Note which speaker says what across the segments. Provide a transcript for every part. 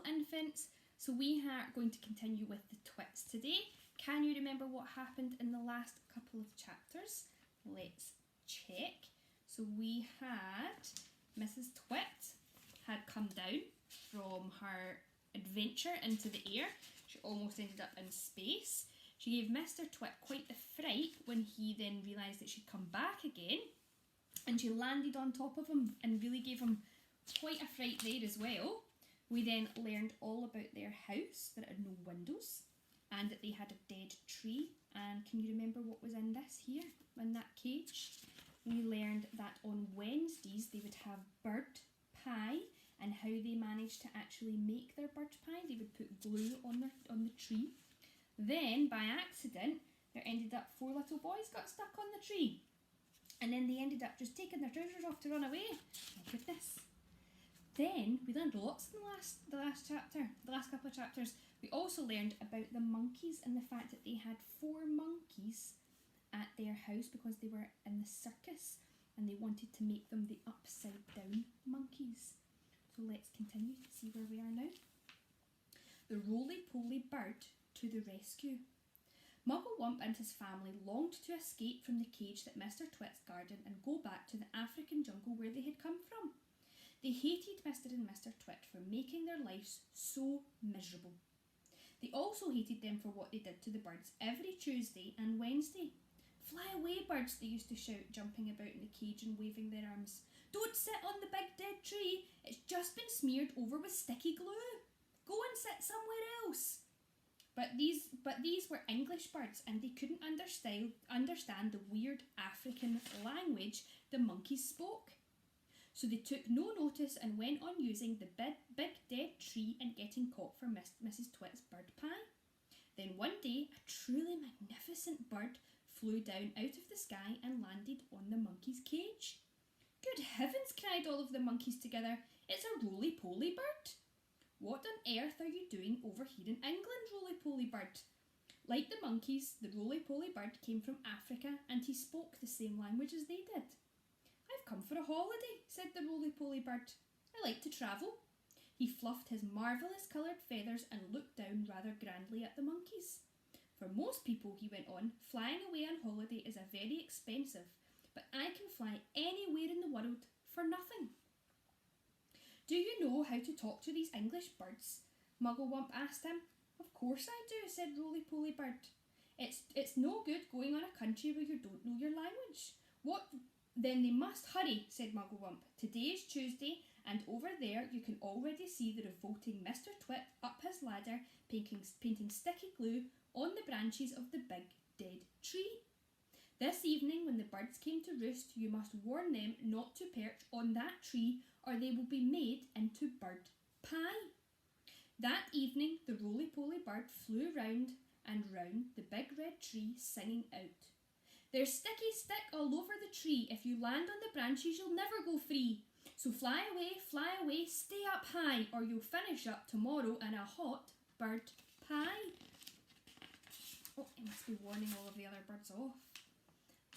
Speaker 1: infants. So we are going to continue with the Twits today. Can you remember what happened in the last couple of chapters? Let's check. So we had Mrs. Twit had come down from her adventure into the air. She almost ended up in space. She gave Mr. Twit quite the fright when he then realised that she'd come back again, and she landed on top of him and really gave him quite a fright there as well. We then learned all about their house, that it had no windows, and that they had a dead tree. And can you remember what was in this here, in that cage? We learned that on Wednesdays they would have bird pie, and how they managed to actually make their bird pie. They would put glue on the tree. Then, by accident, there ended up 4 little boys got stuck on the tree. And then they ended up just taking their trousers off to run away. My goodness. Then, we learned lots in the last couple of chapters. We also learned about the monkeys and the fact that they had 4 monkeys at their house because they were in the circus and they wanted to make them the upside down monkeys. So let's continue to see where we are now. The roly-poly bird to the rescue. Mugglewump and his family longed to escape from the cage that Mr. Twit's garden and go back to the African jungle where they had come from. They hated Mr. and Mr. Twit for making their lives so miserable. They also hated them for what they did to the birds every Tuesday and Wednesday. "Fly away, birds," they used to shout, jumping about in the cage and waving their arms. "Don't sit on the big dead tree. It's just been smeared over with sticky glue. Go and sit somewhere else." But these were English birds, and they couldn't understand the weird African language the monkeys spoke. So they took no notice and went on using the big dead tree and getting caught for Mrs. Twit's bird pie. Then one day, a truly magnificent bird flew down out of the sky and landed on the monkey's cage. "Good heavens," cried all of the monkeys together. "It's a roly-poly bird." "What on earth are you doing over here in England, roly-poly bird?" Like the monkeys, the roly-poly bird came from Africa and he spoke the same language as they did. "I've come for a holiday," said the roly-poly bird. "I like to travel." He fluffed his marvellous coloured feathers and looked down rather grandly at the monkeys. "For most people," he went on, "flying away on holiday is very expensive, but I can fly anywhere in the world for nothing." "Do you know how to talk to these English birds?" Mugglewump asked him. "Of course I do," said Roly-Poly Bird. It's no good going on a country where you don't know your language." "What? Then they must hurry," said Mugglewump. "Today is Tuesday, and over there you can already see the revolting Mr. Twit up his ladder painting sticky glue on the branches of the big dead tree. This evening when the birds came to roost, you must warn them not to perch on that tree or they will be made into bird pie." That evening the roly-poly bird flew round and round the big red tree singing out, "There's sticky stick all over the tree. If you land on the branches you'll never go free. So fly away, stay up high, or you'll finish up tomorrow in a hot bird pie." Oh, he must be warning all of the other birds off.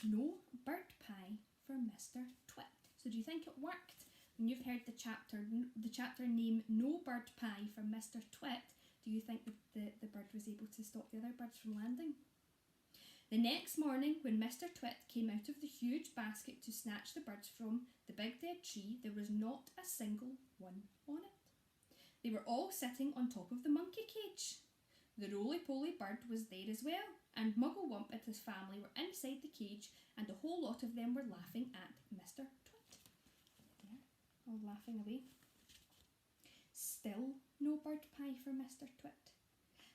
Speaker 1: No bird pie for Mr. Twit. So do you think it worked? When you've heard the chapter name "No Bird Pie" from Mr. Twit, do you think the bird was able to stop the other birds from landing? The next morning, when Mr. Twit came out of the huge basket to snatch the birds from the big dead tree, there was not a single one on it. They were all sitting on top of the monkey cage. The roly-poly bird was there as well, and Mugglewump and his family were inside the cage, and the whole lot of them were laughing at Mr. Twit. There, all laughing away. Still no bird pie for Mr. Twit.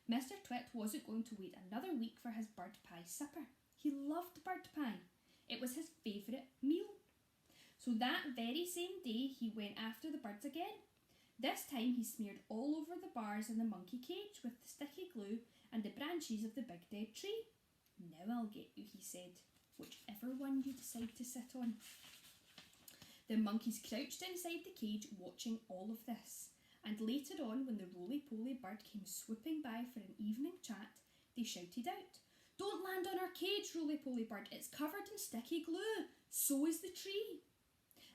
Speaker 1: Mr. Twit wasn't going to wait another week for his bird pie supper. He loved bird pie. It was his favourite meal. So that very same day he went after the birds again. This time he smeared all over the bars in the monkey cage with the sticky glue and the branches of the big dead tree. "Now I'll get you," he said, "whichever one you decide to sit on." The monkeys crouched inside the cage watching all of this, and later on when the roly-poly bird came swooping by for an evening chat, they shouted out, "Don't land on our cage, roly-poly bird, it's covered in sticky glue, so is the tree."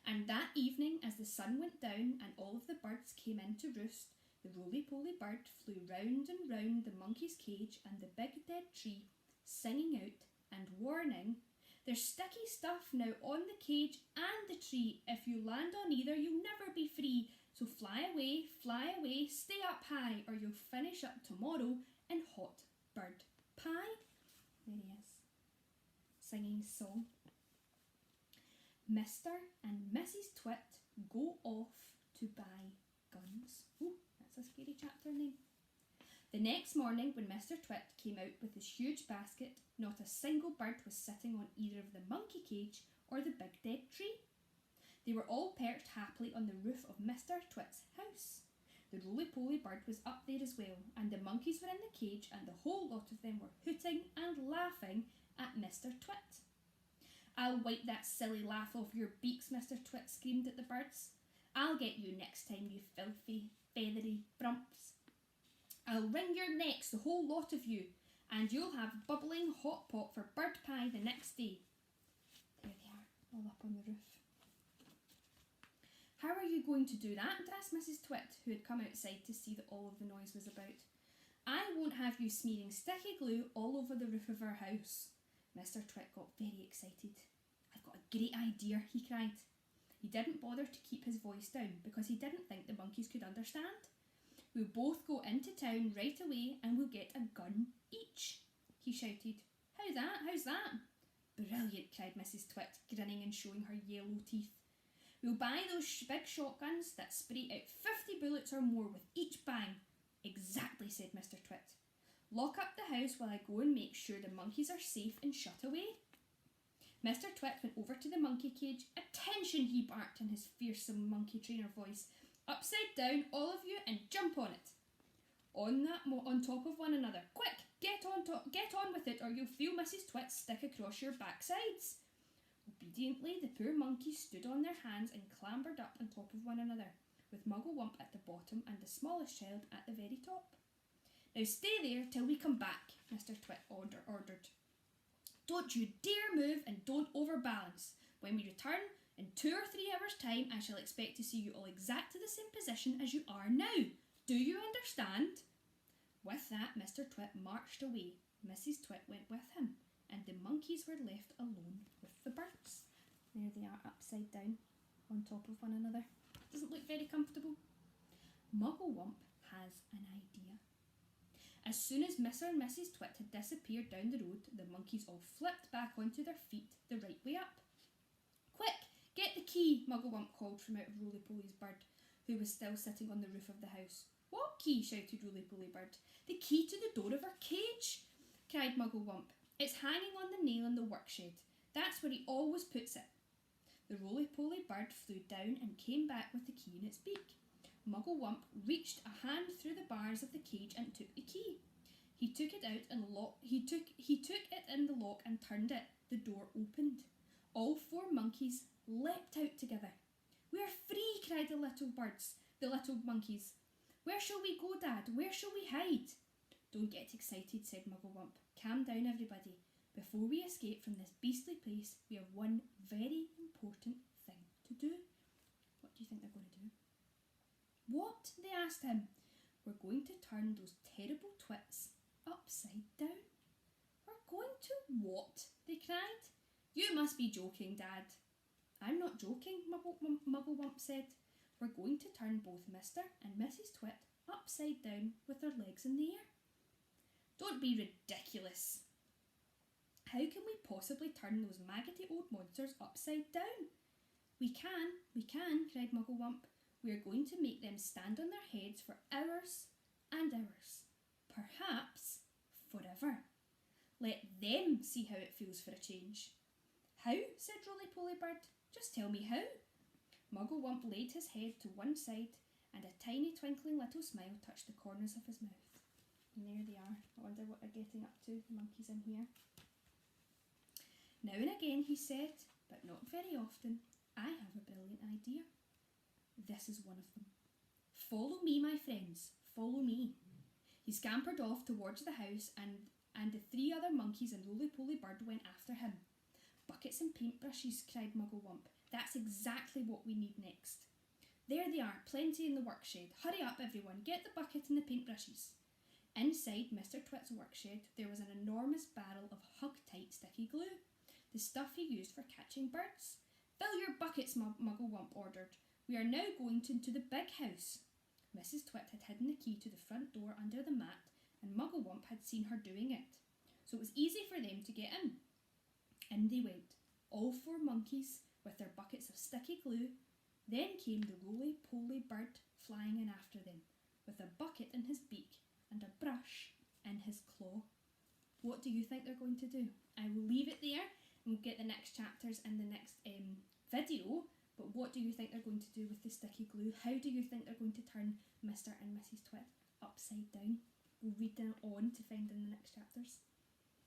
Speaker 1: And that evening, as the sun went down and all of the birds came in to roost, The roly-poly bird flew round and round the monkey's cage and the big dead tree, singing out and warning, "There's sticky stuff now on the cage and the tree. If you land on either, you'll never be free. So fly away, stay up high, or you'll finish up tomorrow in hot bird pie." There he is, singing his song. Mr. and Mrs. Twit go off to buy guns. Ooh, that's a scary chapter name. The next morning, when Mr. Twit came out with his huge basket, not a single bird was sitting on either of the monkey cage or the big dead tree. They were all perched happily on the roof of Mr. Twit's house. The roly-poly bird was up there as well, and the monkeys were in the cage, and the whole lot of them were hooting and laughing at Mr. Twit. "I'll wipe that silly laugh off your beaks," Mr. Twit screamed at the birds. "I'll get you next time, you filthy, feathery frumps. I'll wring your necks, the whole lot of you, and you'll have bubbling hot pot for bird pie the next day." There they are, all up on the roof. "How are you going to do that?" asked Mrs. Twit, who had come outside to see that all of the noise was about. "I won't have you smearing sticky glue all over the roof of our house." Mr. Twit got very excited. "I've got a great idea," he cried. He didn't bother to keep his voice down because he didn't think the monkeys could understand. "We'll both go into town right away and we'll get a gun each," he shouted. How's that? "Brilliant," cried Mrs. Twit, grinning and showing her yellow teeth. "We'll buy those big shotguns that spray out 50 bullets or more with each bang." "Exactly," said Mr. Twit. "Lock up the house while I go and make sure the monkeys are safe and shut away." Mr. Twit went over to the monkey cage. "Attention," he barked in his fearsome monkey trainer voice. "Upside down, all of you, and jump on it. On top of one another. Quick, get on with it, or you'll feel Mrs. Twit stick across your backsides." Obediently, the poor monkeys stood on their hands and clambered up on top of one another, with Mugglewump at the bottom and the smallest child at the very top. "Now stay there till we come back," Mr. Twit ordered. "Don't you dare move and don't overbalance. When we return in 2 or 3 hours' time, I shall expect to see you all exactly the same position as you are now. Do you understand?" With that, Mr. Twit marched away. Mrs. Twit went with him, and the monkeys were left alone with the birds. There they are, upside down, on top of one another. Doesn't look very comfortable. Mugglewump has an idea. As soon as Mr. and Mrs. Twit had disappeared down the road, the monkeys all flipped back onto their feet the right way up. "Quick, get the key," Mugglewump called from out of Roly-Poly's bird, who was still sitting on the roof of the house. "What key?" shouted Roly-Poly bird. "The key to the door of our cage," cried Mugglewump. "It's hanging on the nail in the workshed. That's where he always puts it." The Roly-Poly bird flew down and came back with the key in its beak. Mugglewump reached a hand through the bars of the cage and took the key. He took it out and He took it in the lock and turned it. The door opened. All 4 monkeys leapt out together. "We're free!" cried the little monkeys. "Where shall we go, Dad? Where shall we hide?" "Don't get excited," said Mugglewump. "Calm down, everybody. Before we escape from this beastly place, we have one very important thing to do." What do you think they're going to do? "What?" they asked him. "We're going to turn those terrible twits upside down." "We're going to what?" they cried. "You must be joking, Dad." "I'm not joking," Mugglewump said. "We're going to turn both Mr. and Mrs. Twit upside down with their legs in the air." "Don't be ridiculous." "How can we possibly turn those maggoty old monsters upside down?" We can, cried Mugglewump. "We are going to make them stand on their heads for hours and hours. Perhaps forever. Let them see how it feels for a change." "How?" said Roly-Poly bird. "Just tell me how." Mugglewump laid his head to one side, and a tiny twinkling little smile touched the corners of his mouth. And there they are. I wonder what they're getting up to, the monkeys in here. "Now and again," he said, "but not very often, I have a brilliant idea. This is one of them. Follow me, my friends, follow me." He scampered off towards the house, and the 3 other monkeys and Roly-Poly bird went after him. "Buckets and paintbrushes," cried Mugglewump. "That's exactly what we need next." There they are, plenty in the workshed. Hurry up, everyone, get the bucket and the paintbrushes. Inside Mr. Twit's workshed, there was an enormous barrel of hug-tight sticky glue, the stuff he used for catching birds. Fill your buckets, Mugglewump ordered. We are now going into the big house. Mrs. Twit had hidden the key to the front door under the mat, and Mugglewump had seen her doing it, so it was easy for them to get in. In they went, all 4 monkeys with their buckets of sticky glue. Then came the roly-poly bird flying in after them, with a bucket in his beak and a brush in his claw. What do you think they're going to do? I will leave it there, and we'll get the next chapters in the next video. But what do you think they're going to do with the sticky glue? How do you think they're going to turn Mr. and Mrs. Twit upside down? We'll read them on to find in the next chapters.